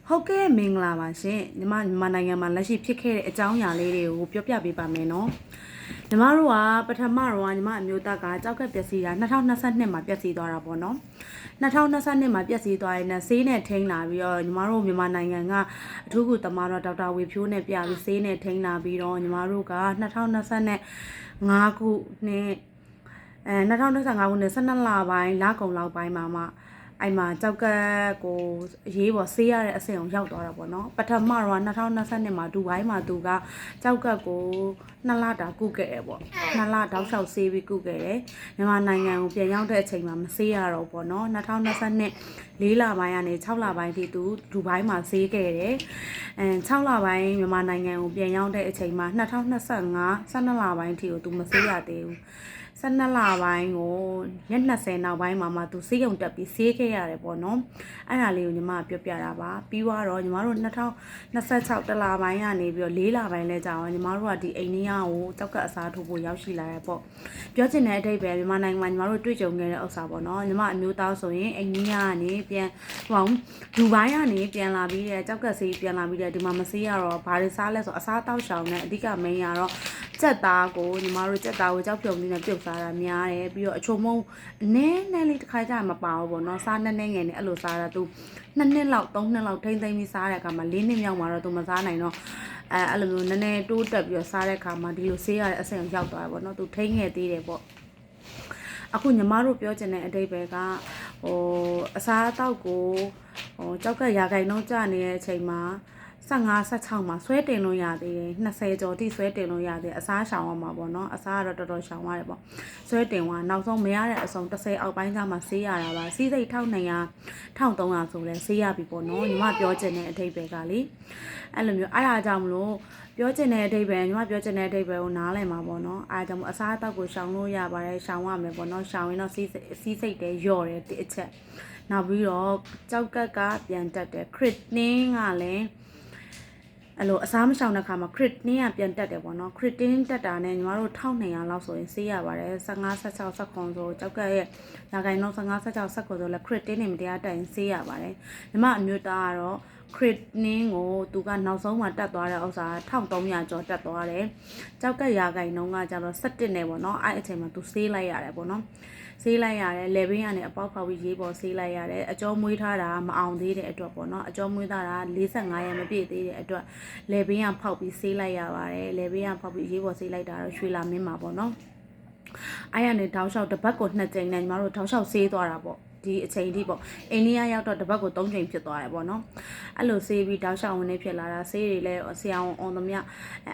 ဟုတ်ကဲ့မင်္ဂလာပါရှင်ညီမနိုင်ငံမှာလက်ရှိဖြစ်ခဲ့တဲ့အကြောင်းအရာလေးတွေကိုပြောပြပေးပါမယ်နော်ညီမတို့ကပထမတော့ညီမအမျိုးသားကကြောက်ကပျက်စီးတာ2022မှာပျက်စီးသွားတာပေါ့နော်2022မှာပျက်စီးသွားရင်ဆေးနဲ့ထိန်းလာပြီးတော့ညီမတို့မြန်မာနိုင်ငံကအထူးကုသမားတော့ဒေါက်တာဝေဖြိုးနဲ့ပြပြီးဆေးနဲ့ထိန်းလာပြီးတော့ညီမတို့က2025ခုနှစ်2025ခုနှစ်12လပိုင်းလကုန်လောက်ပိုင်းမှာအဲ့မှာကြောက်ကက်ကိုအရေးပေါ်ဆေးရတဲ့အဆင့်အောင်ရောက်သွားတာပေါ့နော်ပထမတော့2022မှာဒူဘိုင်းမှာသူကကြောက်ကက်ကို2လတာကုခဲ့တယ်ပေါ့2လတောက်လျှောက်ဆေးပြီးကုခဲ့တယ်မြန်မာနိုင်ငံကိုပြန်ရောက်တဲ့အချိန်မှာမဆေးရတော့ပေါ့နော်2022 4လပိုင်းကနေ6လပိုင်းထိသူဒူဘိုင်းမှာဆေးခဲ့တယ်6လပိုင်းမြန်မာနိုင်ငံကိုပြန်ရောက်တဲ့အချိန်မှာ2025 12လပိုင်းထိကိုသူမဆေးရသေးဘူး12လပိုင်းကိုရက်20နောက်ပိုင်းမှာသူဆေးရုံတက်ပြီးဆေးခဲ့ရတယ်ပေါ့နော်အဲ့ဒါလေးကိုညီမပြောပြတာပါပြီးတော့ညီမတို့2026တလပိုင်းကနေပြီးတော့4လပိုင်းလဲကြာအောင်ညီမတို့ကဒီအိန္ဒိယကိုကြောက်ကအစားထိုးဖို့ရောက်ရှိလာရပေါ့ပြောချင်တဲ့အဓိပ္ပာယ်မြန်မာနိုင်ငံမှာညီမတို့တွေ့ကြုံခဲ့တဲ့ဥစ္စာပေါ့နော်ညီမအမျိုးသားဆိုရင်အိန္ဒိယကနေပြန်ဒူဘိုင်းကနေပြန်လာပြီးတဲ့ကြောက်ကဆေးပြန်လာပြီးတဲ့ဒီမှာမဆေးရတော့ဘာတွေစားလဲဆိုအစားတောက်ရှောင်နဲ့အဓိက main ရတော့ကြက်သားကိုညီမတို့ကြက်သားကိုကြောက်ပြုံလေးနဲ့ပြုတ်စားတာများတယ်ပြီးတော့အချုံမုံနည်းနည်းလေးတစ်ခါကြာမပါဘူးပေါ့နော်စားနည်းနည်းငယ်နဲ့အဲ့လိုစားတာသူ2နှစ်လောက်3နှစ်လောက်ထိမ့်သိမ့်ပြီးစားတဲ့အခါမှာ4နှစ်မြောက်မှာတော့သူမစားနိုင်တော့အဲ့လိုမျိုးနည်းနည်းတိုးတက်ပြီးတော့စားတဲ့အခါမှာဒီလိုဆေးရတဲ့အဆင့်ရောက်သွားတယ်ပေါ့နော်သူထိမ့်ငယ်သေးတယ်ပေါ့အခုညီမတို့ပြောချင်တဲ့အဓိပ္ပာယ်ကအစားအသောက်ကိုကြောက်ကရာခိုင်နှုန်းကျနေတဲ့အချိန်မှာ15 16မှာဆွဲတင်လို့ရသေးတယ်20ကျော်တိဆွဲတင်လို့ရသေးတယ်အစားရှောင်ရမှာပေါ့နော်အစားကတော့တော်တော်ရှောင်ရတယ်ပေါ့ဆွဲတင်သွားနောက်ဆုံးမရတဲ့အစုံ30အောက်ပိုင်းကျမှဆေးရတာပါစီးစိတ်1200 1300ဆိုလဲဆေးရပြီပေါ့နော်ညီမပြောချင်တဲ့အဓိပ္ပာယ်ကလေအဲ့လိုမျိုးအဲ့ဒါကြောင့်မလို့ပြောချင်တဲ့အဓိပ္ပာယ်ညီမပြောချင်တဲ့အဓိပ္ပာယ်ကိုနားလည်မှာပေါ့နော်အားကြောင့်အစားအသောက်ကိုရှောင်လို့ရပါတယ်ရှောင်ရမယ်ပေါ့နော်ရှောင်ရင်တော့စီးစိတ်တွေလျော့တယ်တစ်အချက်နောက်ပြီးတော့ကြောက်ကက်ကပြန်တက်တယ်ခရစ်တင်းကလည်းအဲ့လိုအစားမရှောင်တဲ့ခါမှာ crit နည်းကပြန်တက်တယ်ပေါ့နော် crit တက်တာနဲ့ညီမတို့1200လောက်ဆိုရင်ဆေးရပါတယ်15 16 19ဆိုကြောက်ကရဲ့ရာခိုင်နှုန်း15 16 19ဆိုလဲ crit နေမတရားတက်ရင်ဆေးရပါတယ်ညီမအမျိုးသားကတော့ crit နင်းကိုသူကနောက်ဆုံးမှတက်သွားတဲ့ဥစ္စာ1300ကျော်တက်သွားတယ်ကြောက်ကရာခိုင်နှုန်းကကျတော့17နဲ့ပေါ့နော်အဲ့အချိန်မှာသူဆေးလိုက်ရတယ်ပေါ့နော်ဆေးလိုက်ရတယ်လေဘင်းကနေအပေါက်ဖောက်ပြီးရေးပေါ်ဆေးလိုက်ရတယ်အကျော်မွေးထားတာမအောင်သေးတဲ့အတွက်ပေါ့နော်အကျော်မွေးထားတာ45ရက်မပြည့်သေးတဲ့အတွက်လေဘင်းကဖောက်ပြီးဆေးလိုက်ရပါတယ်လေဘင်းကဖောက်ပြီးရေးပေါ်ဆေးလိုက်တာတော့ရွှေလာမင်းမှာပေါ့နော်အဲ့ရနေတောက်လျှောက်တစ်ပတ်ကို2ကြိမ်နဲ့ညီမတို့တောက်လျှောက်ဆေးသွားတာပေါ့ဒီအချိန်ထိပေါ့အိန္ဒိယရောက်တော့တစ်ပတ်ကို3ချိန်ဖြစ်သွားတယ်ပေါ့နော်အဲ့လိုဆေးပြီးတောက်လျှောက်ဝင်နေဖြစ်လာတာဆေးတွေလည်းဆရာဝန်သမျှ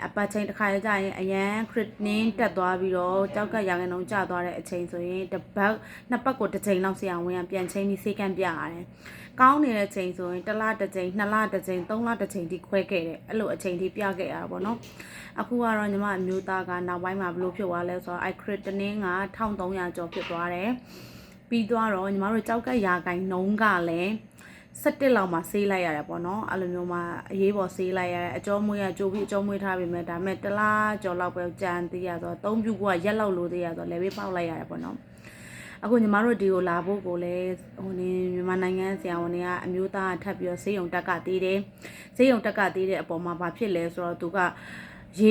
အပတ်ချိန်တစ်ခါကြရင်အရန်ခရစ်နင်းတက်သွားပြီးတော့ကြောက်ကရာခိုင်နှုန်းကျသွားတဲ့အချိန်ဆိုရင်တစ်ပတ်2ပတ်ကို1ချိန်လောက်ဆရာဝန်ကပြန်ချိန်ပြီးဆေးကမ်းပြရတယ်ကောင်းနေတဲ့ချိန်ဆိုရင်1လ1ချိန်2လ1ချိန်3လ1ချိန်ထိခွဲခဲ့တယ်အဲ့လိုအချိန်ထိပြခဲ့ရတာပေါ့နော်အခုကတော့ညီမအမျိုးသားကနောက်ပိုင်းမှာဘလို့ဖြစ်သွားလဲဆိုတော့အဲ့ခရစ်နင်းက1300ကျော်ဖြစ်သွားတယ်ပြီးတော့ညီမတို့ကြောက်ကရာခိုင်နှုန်းကလည်း17လောက်မှာဆေးလိုက်ရတယ်ပေါ့နော်အဲ့လိုမျိုးမှာအရေးပေါ်ဆေးလိုက်ရတယ်အကျော်မွေးကကြိုးပြီးအကျော်မွေးထားပြီမဲ့ဒါမဲ့1လကျော်လောက်ပဲကြံသေးရဆိုတော့3ပြူကရက်လောက်လိုသေးရဆိုတော့လည်းပဲပေါက်လိုက်ရတယ်ပေါ့နော်အခုညီမတို့ဒီကိုလာဖို့ကိုလည်းမြန်မာနိုင်ငံဆရာဝန်တွေကအမျိုးသားထပ်ပြီးတော့ဆေးရုံတက်ကသေးတယ်ဆေးရုံတက်ကသေးတဲ့အပေါ်မှာဘာဖြစ်လဲဆိုတော့သူကရ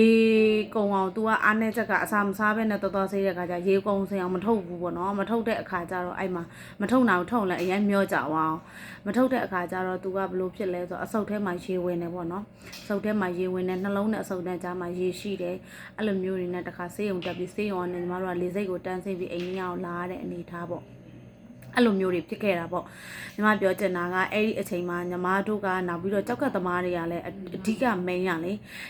ေကုံအောင် तू ကအားနေချက်ကအစာမစားဘဲနဲ့တော်ဆေးတဲ့အခါကျရေကုံစင်အောင်မထုတ်ဘူးပေါ့နော်မထုတ်တဲ့အခါကျတော့အဲ့မှာမထုတ်နိုင်ဘူးထုတ်လဲအရင်မျောကြအောင်မထုတ်တဲ့အခါကျတော့ तू ကဘလို့ဖြစ်လဲဆိုတော့အဆုတ်ထဲမှာရေဝင်နေပေါ့နော်အဆုတ်ထဲမှာရေဝင်နေနှလုံးနဲ့အဆုတ်ထဲကြားမှာရေရှိတယ်အဲ့လိုမျိုးတွေနဲ့တခါဆေးရုံတက်ပြီးဆေးရုံကနေညီမတို့ကလေစိတ်ကိုတန်းဆင်းပြီးအိမ်ကြီးအောင်လာရတဲ့အနေထားပေါ့အဲ့လိုမျိုးတွေဖြစ်ခဲ့တာပေါ့ညီမပြောချင်တာကအဲ့ဒီအချိန်မှာညီမတို့ကနောက်ပြီးတော့ကြောက်ကသမားတွေကလည်းအဓိက main ရလ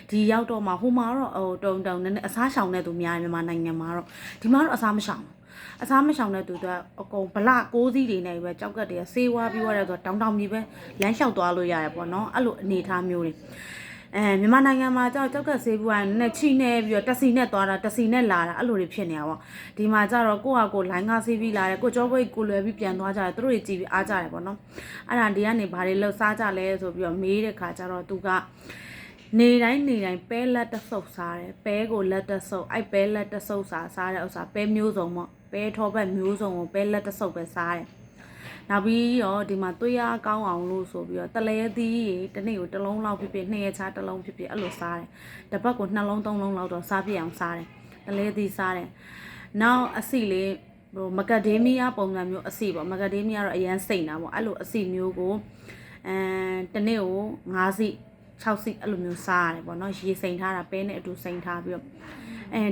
ေဒီရောက်တော့မှဟိုမှာတော့တုံနည်းနည်းအစားရှောင်တဲ့သူများမြန်မာနိုင်ငံမှာတော့ဒီမှာတော့အစားမရှောင်တဲ့သူကအကုန်ဗလ6စီးတွေနဲ့ပဲကြောက်ကတည်းကဆေးဝါးပြီးတော့တောင်းမြေပဲလမ်းလျှောက်သွားလို့ရတယ်ပေါ့နော်အဲ့လိုအနေထားမျိုးတွေမြန်မာနိုင်ငံမှာကြောက်ကဆေးဘူးကနဲ့ချိနေပြီးတော့တက်စီနဲ့သွားတာတက်စီနဲ့လာတာအဲ့လိုတွေဖြစ်နေတာပေါ့ဒီမှာကျတော့ကိုယ့်ဟာကိုယ်လိုင်းကားဆေးပြီးလာတယ်ကိုကြောဘိတ်ကိုလွယ်ပြီးပြန်သွားကြတယ်သူတို့တွေကြည်ပြီးအားကြတယ်ပေါ့နော်အဲ့ဒါဒီကနေဘာတွေလောက်စားကြလဲဆိုပြီးတော့မေးတဲ့ခါကျတော့သူကနေတိုင်းပဲလက်တဆုပ်စားတယ်ပဲကိုလက်တဆုပ်အဲ့ပဲလက်တဆုပ်စားတဲ့ဥစ္စာပဲမျိုးစုံပေါ့ပဲထောပတ်မျိုးစုံကိုပဲလက်တဆုပ်ပဲစားတယ် နောက်ပြီးတော့ဒီမှာသွေးရကောင်းအောင်လို့ဆိုပြီးတော့တလဲသီးတစ်နေ့ကိုတစ်လုံးလောက်ဖြစ်ဖြစ်2ရက်ချတစ်လုံးဖြစ်ဖြစ်အဲ့လိုစားတယ်တစ်ပတ်ကို2လုံး3လုံးလောက်တော့စားပြည့်အောင်စားတယ်တလဲသီးစားတယ်နောက်အစီလေးဟိုမကဒေးမီးယားပုံစံမျိုးအစီပေါ့မကဒေးမီးယားတော့အရန်စိတ်တာပေါ့အဲ့လိုအစီမျိုးကိုတစ်နေ့ကို5စီ6စီအဲ့လိုမျိုးစားရတယ်ပေါ့နော်ရေစိန်ထားတာပဲနဲ့အတူစိန်ထားပြီးတော့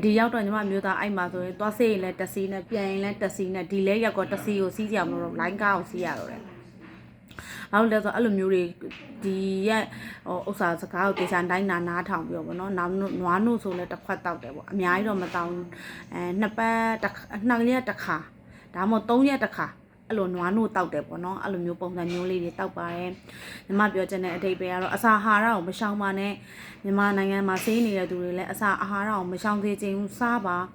ဒီရောက်တော့ညီမမျိုးသားအဲ့မှာဆိုရင်သွားစေးရင်လည်းတက်စီနဲ့ပြန်ရင်လည်းတက်စီနဲ့ဒီလဲရောက်တော့တက်စီကိုစီးကြအောင်လို့လိုင်းကားကိုစီးရတော့တယ်။နောက်လည်းဆိုအဲ့လိုမျိုးတွေဒီရဲ့ဥစ္စာစကားကိုတေချာတိုင်းနားထောင်ပြီးတော့ဗောနော်နောက်နွားနို့ဆိုလည်းတစ်ခွက်တောက်တယ်ဗောအများကြီးတော့မတောင်းနှစ်ပတ်နှစ်ရက်တစ်ခါဒါမှမဟုတ်3ရက်တစ်ခါအဲ့လိုနွားနို့တောက်တယ်ပေါ့နော်အဲ့လိုမျိုးပုံစံမျိုးလေးတွေတောက်ပါတယ်ညီမပြောချင်တဲ့အဓိပ္ပာယ်ကတော့အစာအာဟာရကိုမရှောင်ပါနဲ့မြန်မာနိုင်ငံမှာဆေးနေတဲ့သူတွေလည်းအစာအာဟာရကိုမရှောင်သေးခြင်းစားပါ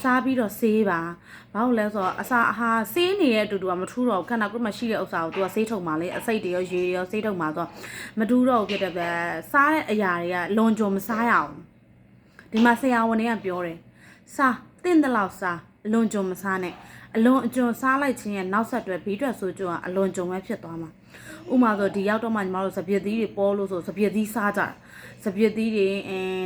စားပြီးတော့ဆေးပါဘာလို့လဲဆိုတော့အစာအာဟာရဆေးနေတဲ့အတူတူကမထူးတော့ခန္ဓာကိုယ်မှာရှိတဲ့ဥစ္စာကိုသူကဆေးထုတ်မှာလေအစိတ်တွေရောရေတွေရောဆေးထုတ်မှာဆိုတော့မထူးတော့ဘူးဖြစ်တဲ့ပဲစားတဲ့အရာတွေကလွန်ကြုံမစားရအောင်ဒီမှာဆရာဝန်တွေကပြောတယ်စားတင့်တယ်လို့စားအလွန်ကြုံမစားနဲ့အလွန်အကျွံစားလိုက်ခြင်းရဲ့နောက်ဆက်တွဲဘေးထွက်ဆိုးကျိုးကအလွန်ကြုံပဲဖြစ်သွားမှာဥမာဆိုဒီရောက်တော့မှညီမတို့စပစ်သီးတွေပေါ်လို့ဆိုစပစ်သီးစားကြတာစပစ်သီးတွေ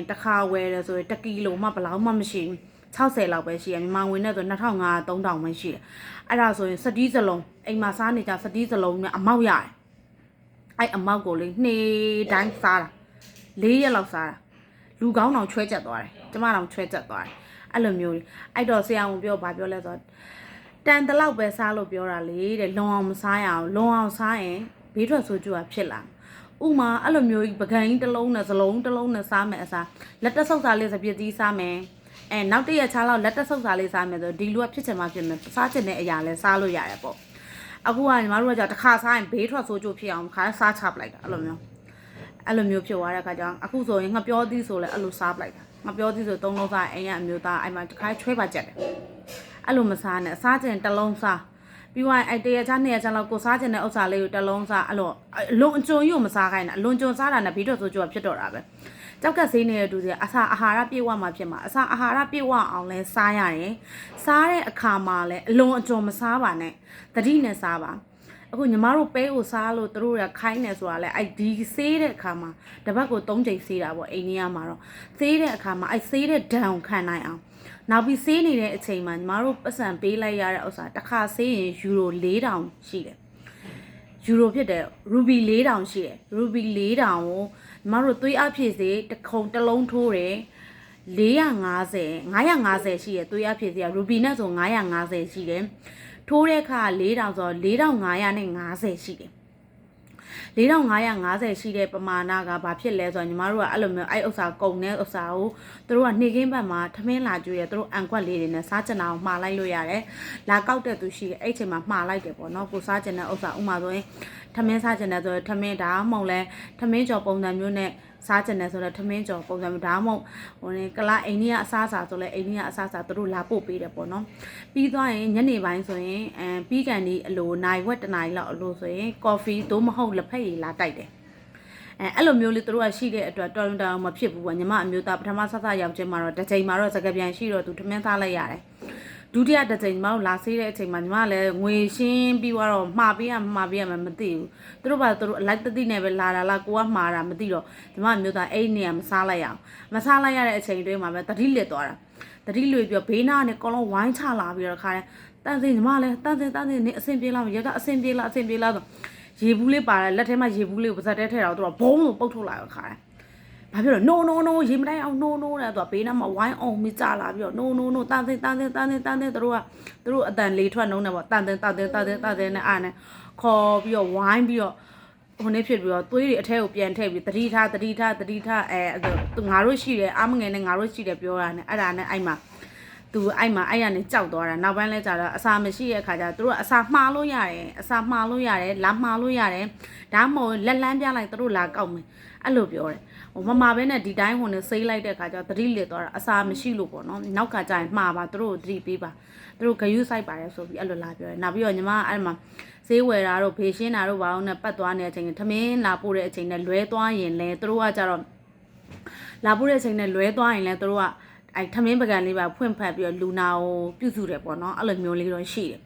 တစ်ခါဝယ်တယ်ဆိုရင်1ကီလိုမှဘယ်လောက်မှမရှိဘူး60လောက်ပဲရှိရမြန်မာငွေနဲ့ဆို2500 3000ပဲရှိတယ်အဲ့ဒါဆိုရင်စတီးစလုံးအိမ်မှာစားနေကြစတီးစလုံးနဲ့အမောက်ရတယ်အဲ့အမောက်ကိုလေနှေးတိုင်းစားတာ4ရက်လောက်စားတာလူကောင်းအောင်ချွဲချက်သွားတယ်ကျမတော်ချွဲချက်သွားတယ်အဲ့လိုမျိုးအဲ့တော့ဆရာဝန်ပြောဘာပြောလဲဆိုတော့တန်တလောက်ပဲစားလို့ပြောတာလေတဲ့လွန်အောင်မစားရအောင်လွန်အောင်စားရင်ဘေးထွက်ဆိုးကျိုးကဖြစ်လာဥမာအဲ့လိုမျိုးပကံကြီးတစ်လုံးနဲ့စလုံးတစ်လုံးနဲ့စားမယ်အစားလက်တက်ဆုပ်စားလေးစပြည့်သီးစားမယ်နောက်တစ်ရက်ချားလောက်လက်တက်ဆုပ်စားလေးစားမယ်ဆိုဒီလူကဖြစ်ချင်မှဖြစ်မယ်စားချင်တဲ့အရာလဲစားလို့ရတယ်ပေါ့အခုကညီမတို့ကကြာတစ်ခါစားရင်ဘေးထွက်ဆိုးကျိုးဖြစ်အောင်ခါစားချပလိုက်တာအဲ့လိုမျိုးဖြစ်သွားတဲ့အခါကျတော့အခုဆိုရင်ငပြောသီးဆိုလဲအဲ့လိုစားပလိုက်တာငပြောသီးဆို3လုံးစားအိမ်ကအမျိုးသားအဲ့မှာတစ်ခါချွဲပါကြက်တယ်အဲ့လိုမစားနဲ့စားချင်တစ်လုံးစားပြီးသွားအဲ့1ရက်ချား2ရက်ချားလောက်ကိုစားချင်တဲ့ဥစ္စာလေးကိုတစ်လုံးစားအဲ့လိုအလွန်အကျွံကြီးကိုမစားခိုင်းတာအလွန်ကျွံစားတာနဲ့ဘေးထွက်ဆိုးကျိုးဖြစ်တော့တာပဲကြောက်ကဆေးနေတဲ့သူတွေအစာအာဟာရပြည့်ဝမှာဖြစ်မှာအစာအာဟာရပြည့်ဝအောင်လဲစားရတယ်စားတဲ့အခါမှာလဲအလွန်အကျွံမစားပါနဲ့သတိနဲ့စားပါအခုညီမတို့ပဲကိုစားလို့တို့ရခိုင်းနေဆိုတာလဲအဲ့ဒီဆေးတဲ့အခါမှာတစ်ပတ်ကို3ချိန်ဆေးတာပေါ့အိန္ဒိယမှာတော့ဆေးတဲ့အခါမှာအဲ့ဆေးတဲ့ဒဏ်ကိုခံနိုင်အောင်နောက်ပြီးဆေးနေတဲ့အချိန်မှာညီမတို့ပတ်စံပေးလိုက်ရတဲ့ဥစ္စာတစ်ခါဆေးရင်ယူရို4000ရှိတယ်ယူရိုဖြစ်တယ်ရူဘီ4000ရှိတယ်ရူဘီ4000ကိုညီမတို့သွေးအဖြစ်စေတစ်ခုံတစ်လုံးထိုးတယ်550ရှိတယ်သွေးအဖြစ်စေရူဘီနဲ့ဆို550ရှိတယ်ထိုးတဲ့အခါ4000ဆို4550ရှိတယ်4550ရှိတဲ့ပမာဏကဘာဖြစ်လဲဆိုတော့ညီမတို့ကအဲ့လိုမျိုးအဲ့ဥစ္စာကုံတဲ့ဥစ္စာကိုသူတို့ကနှိကင်းဘက်မှာထမင်းလာကျွေးရသူတို့အန်ကွက်လေးတွေနဲ့စားချင်တာကိုမှားလိုက်လို့ရတယ်လာကောက်တဲ့သူရှိတယ်အဲ့ချိန်မှာမှားလိုက်တယ်ပေါ့နော်ကိုစားချင်တဲ့ဥစ္စာဥမာဆိုရင်ထမင်းစားချင်တယ်ဆိုတော့ထမင်းဒါမှမဟုတ်လဲထမင်းကြော်ပုံစံမျိုးနဲ့စားချင်တယ်ဆိုတော့ထမင်းကြော်ပုံစံမျိုးဒါမှမဟုတ်ကလာအိန္ဒိယအစားအစာဆိုလဲအိန္ဒိယအစားအစာသူတို့လာပို့ပေးတယ်ပေါ့နော်ပြီးသွားရင်ညနေပိုင်းဆိုရင်ပြီးကန်ဒီအလိုနိုင်ဝက်တနိုင်လောက်အလိုဆိုရင်ကော်ဖီသို့မဟုတ်လက်ဖက်ရည်လာတိုက်တယ်အဲ့လိုမျိုးလေးသူတို့ကရှိတဲ့အတွက်တော်တော်မဖြစ်ဘူးပေါ့ညီမအမျိုးသားပထမဆက်ရောက်ချင်းမှာတော့တစ်ချိန်မှာတော့စကပြန်ရှိတော့သူထမင်းသားလိုက်ရတယ်ဒုတိယတစ်ချိန်ညီမတို့လာဆေးတဲ့အချိန်မှာညီမလည်းငွေရှင်းပြီးတော့မှာပေးရမှာမသိဘူးသူတို့ဘာသူတို့အလိုက်တတိနဲ့ပဲလာတာလားကိုကမှာတာမသိတော့ညီမမျိုးသားအဲ့နေရမစားလိုက်ရအောင်မစားလိုက်ရတဲ့အချိန်တွင်းမှာပဲတတိလစ်သွားတာတတိလွေပြီးဘေးနားနဲ့ကောလုံးဝိုင်းချလာပြီးတော့ခါတယ်တန်းစင်ညီမလည်းတန်းစင်နေအဆင်ပြေလားရကအဆင်ပြေလားဆိုရေဘူးလေးပါတယ်လက်ထဲမှာရေဘူးလေးကိုပါဇက်တဲထဲတော့သူကဘုံလို့ပုတ်ထုတ်လာတော့ခါတယ်ဘာဖြစ်လို့ no ရေမတိုင်းအောင် no တဲ့သူကဘေးနားမှာဝိုင်းအောင်မိကြလာပြီးတော့ no တန်းစင်သူတို့အတန်လေးထွက်နှုံးတယ်ပေါ့တန်းစင်နဲ့အားနဲ့ခေါ်ပြီးတော့ဝိုင်းပြီးတော့ဟိုနေ့ဖြစ်ပြီးတော့သွေးတွေအထဲကိုပြန်ထည့်ပြီးတတိထားသူငါတို့ရှိတယ်အားမငယ်နဲ့ငါတို့ရှိတယ်ပြောတာနဲ့အဲ့ဒါနဲ့အဲ့မှာသူအဲ့ရနေကြောက်သွားတာနောက်ပိုင်းလဲကြတော့အစာမရှိတဲ့အခါကျတော့သူတို့အစာမှားလို့ရတယ်လာမှားလို့ရတယ်ဒါမှမဟုတ်လက်လန်းပြလိုက်သူတို့လာကောက်မယ်အဲ့လိုပြောတယ်ဟိုမပဲနဲ့ဒီတိုင်းဟိုနဲ့ဆေးလိုက်တဲ့အခါကျတော့သတိလစ်သွားတာအစာမရှိလို့ပေါ့နော်နောက်ကကြရင်မှားပါသူတို့သတိပေးပါသူတို့ဂယုစိုက်ပါတယ်ဆိုပြီးအဲ့လိုလာပြောတယ်နောက်ပြီးတော့ညီမအဲ့မှာဈေးဝယ်တာတို့ဖေရှင်းတာတို့ဘာလို့နဲ့ပတ်သွားနေတဲ့အချိန်ထမင်းလာပို့တဲ့အချိန်နဲ့လွဲသွားရင်လဲသူတို့ကကြတော့လာပို့တဲ့အချိန်နဲ့လွဲသွားရင်လဲသူတို့ကအဲ့ထမင်းပကံလေးပါဖွင့်ဖတ်ပြီးတော့လူနာကိုပြုစုတယ်ပေါ့နော်အဲ့လိုမျိုးလေးတော့ရှိတယ်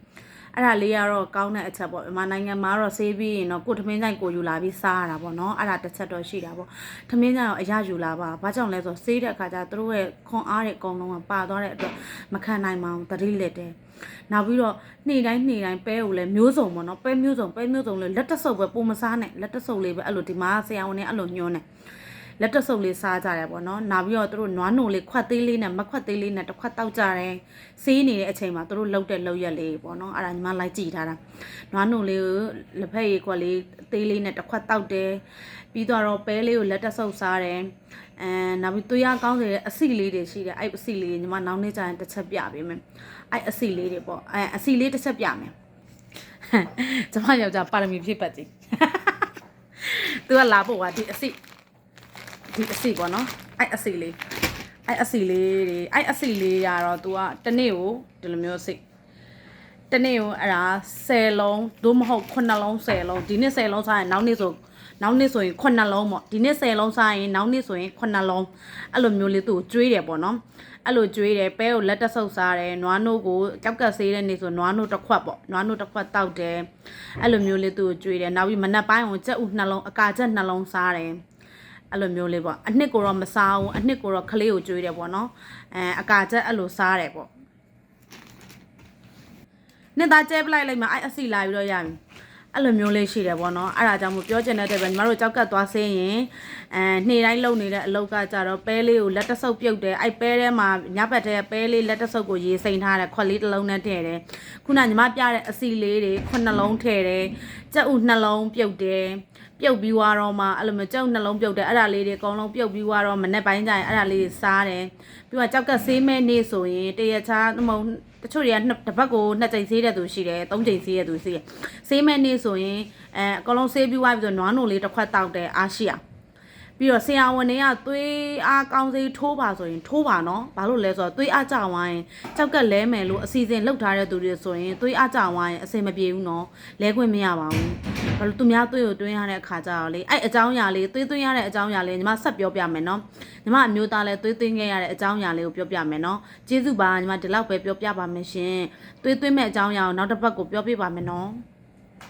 အဲ့ဒါလေးကတော့ကောင်းတဲ့အချက်ပေါ့မြန်မာနိုင်ငံမှာတော့ဆေးပြီးရင်တော့ကိုထမင်းကြိုင်ကိုယူလာပြီးစားရတာပေါ့နော်အဲ့ဒါတစ်ချက်တော့ရှိတာပေါ့ထမင်းကြိုင်တော့အရယူလာပါဘာကြောင့်လဲဆိုဆေးတဲ့အခါကျသူတို့ရဲ့ခွန်အားတွေအကုန်လုံးကပါသွားတဲ့အတွက်မခံနိုင်ပါဘူးတတိလက်တယ်နောက်ပြီးတော့နေ့တိုင်းပဲကိုလည်းမျိုးစုံပေါ့နော်ပဲမျိုးစုံလေးလက်တဆုပ်ပဲပုံမစားနဲ့လက်တဆုပ်လေးပဲအဲ့လိုဒီမှာဆရာဝန်တွေအဲ့လိုညွှန်းတယ်လက်တဆုပ်လေးစားကြတယ်ပေါ့နော်နောက်ပြီးတော့သူတို့နွားနိုလေးခွက်သေးလေးနဲ့မခွက်သေးလေးနဲ့တစ်ခွက်တောက်ကြတယ်ဆေးနေတဲ့အချိန်မှာသူတို့လှုပ်တဲ့လှုပ်ရက်လေးပေါ့နော်အဲ့ဒါညီမလိုက်ကြည့်ထားတာနွားနိုလေးကိုလက်ဖက်ရည်ခွက်လေးသေးလေးနဲ့တစ်ခွက်တောက်တယ်ပြီးတော့ပဲလေးကိုလက်တဆုပ်စားတယ်နောက်ပြီးသွေးရကောင်းစေတဲ့အဆီလေးတွေရှိတယ်အဲ့အဆီလေးညီမနောက်နေ့ကျရင်တစ်ချက်ပြပေးမယ်အဲ့အဆီလေးတွေပေါ့အဆီလေးတစ်ချက်ပြမယ်ကျမယောက်ျားပါရမီဖြည့်ပတ်ကြည့်သူကလာဖို့ကဒီအဆီပေါ့နော်အဲ့အဆီလေးရတော့ तू ကတနေ့ကိုဒီလိုမျိုးစိတနေ့ကိုအဲ့ဒါ10လုံးသို့မဟုတ်9လုံး10လုံးဒီနေ့10လုံးစားရင်နောက်နေ့ဆိုရင်9လုံးပေါ့ဒီနေ့10လုံးစားရင်နောက်နေ့ဆိုရင်9လုံးအဲ့လိုမျိုးလေးသူ့ကိုကျွေးတယ်ပေါ့နော်အဲ့လိုကျွေးတယ်ပဲကိုလက်တဆုပ်စားတယ်နွားနို့ကိုကြောက်ကက်ဆေးတဲ့နေ့ဆိုနွားနို့တစ်ခွက်ပေါ့နွားနို့တစ်ခွက်တောက်တယ်အဲ့လိုမျိုးလေးသူ့ကိုကျွေးတယ်နောက်ပြီးမနက်ပိုင်းကိုကြက်ဥနှလုံးအကာကြက်နှလုံးစားတယ်အဲ့လိုမျိုးလေးပေါ့အနှစ်ကိုတော့မစားဘူးအနှစ်ကိုတော့ခလေးကိုကျွေးတယ်ပေါ့နော်အကာကြက်အဲ့လိုစားတယ်ပေါ့နှစ်သားကျဲပလိုက်လိုက်မှအဲ့အစီလာပြီးတော့ရပြီအဲ့လိုမျိုးလေးရှိတယ်ပေါ့နော်အဲ့ဒါကြောင့်မို့ပြောချင်တဲ့တဲ့ပဲညီမတို့ကြောက်ကတ်သွားစင်းရင်နေ့တိုင်းလုံနေတဲ့အလုပ်ကကြတော့ပဲလေးကိုလက်တဆုပ်ပြုတ်တယ်အဲ့ပဲထဲမှာညဘက်ထဲပဲလေးလက်တဆုပ်ကိုရေစိမ်ထားတယ်ခွက်လေးတစ်လုံးနဲ့ထည့်တယ်ခုနညီမပြတဲ့အစီလေးတွေ9လုံးထည့်တယ်ကြက်ဥ2လုံးပြုတ်တယ်ပြုတ်ပြီးသွားတော့မှအဲ့လိုမျိုးကြောက်နှလုံးပြုတ်တယ်အဲ့ဒါလေးတွေအကုန်လုံးပြုတ်ပြီးသွားတော့မနေ့ပိုင်းကျရင်အဲ့ဒါလေးတွေစားတယ်ပြီးတော့ကြောက်ကဆေးမဲနေဆိုရင်တရချာမုံတချို့တွေကတစ်ပတ်ကို2ကြိမ်ဆေးတဲ့သူရှိတယ်3ကြိမ်ဆေးတဲ့သူရှိတယ်ဆေးမဲနေဆိုရင်အကုန်လုံးဆေးပြီးသွားပြီးတော့နွားနိုလေးတစ်ခွက်တောက်တယ်အားရှိအောင်ပြီးတော့ဆရာဝန်တွေကသွေးအားကောင်းစေးထိုးပါဆိုရင်ထိုးပါနော်ဘာလို့လဲဆိုတော့သွေးအားကျသွားရင်ကြောက်ကလဲမယ်လို့အစီအစဉ်လုပ်ထားတဲ့သူတွေဆိုရင်သွေးအားကျသွားရင်အဆင်မပြေဘူးနော်လဲခွင့်မရပါဘူးဘာလို့သူများသွေးကိုတွင်းရတဲ့အခါကျတော့လေအဲ့အကြောင်းအရာလေးသွေးသွင်းရတဲ့အကြောင်းအရာလေးညီမဆက်ပြောပြမယ်နော်ညီမအမျိုးသားလည်းသွေးသွင်းခဲ့ရတဲ့အကြောင်းအရာလေးကိုပြောပြမယ်နော်ကျေးဇူးပါညီမဒီလောက်ပဲပြောပြပါမယ်ရှင်သွေးသွင်းမဲ့အကြောင်းအရာကိုနောက်တစ်ပတ်ကိုပြောပြပါမယ်နော်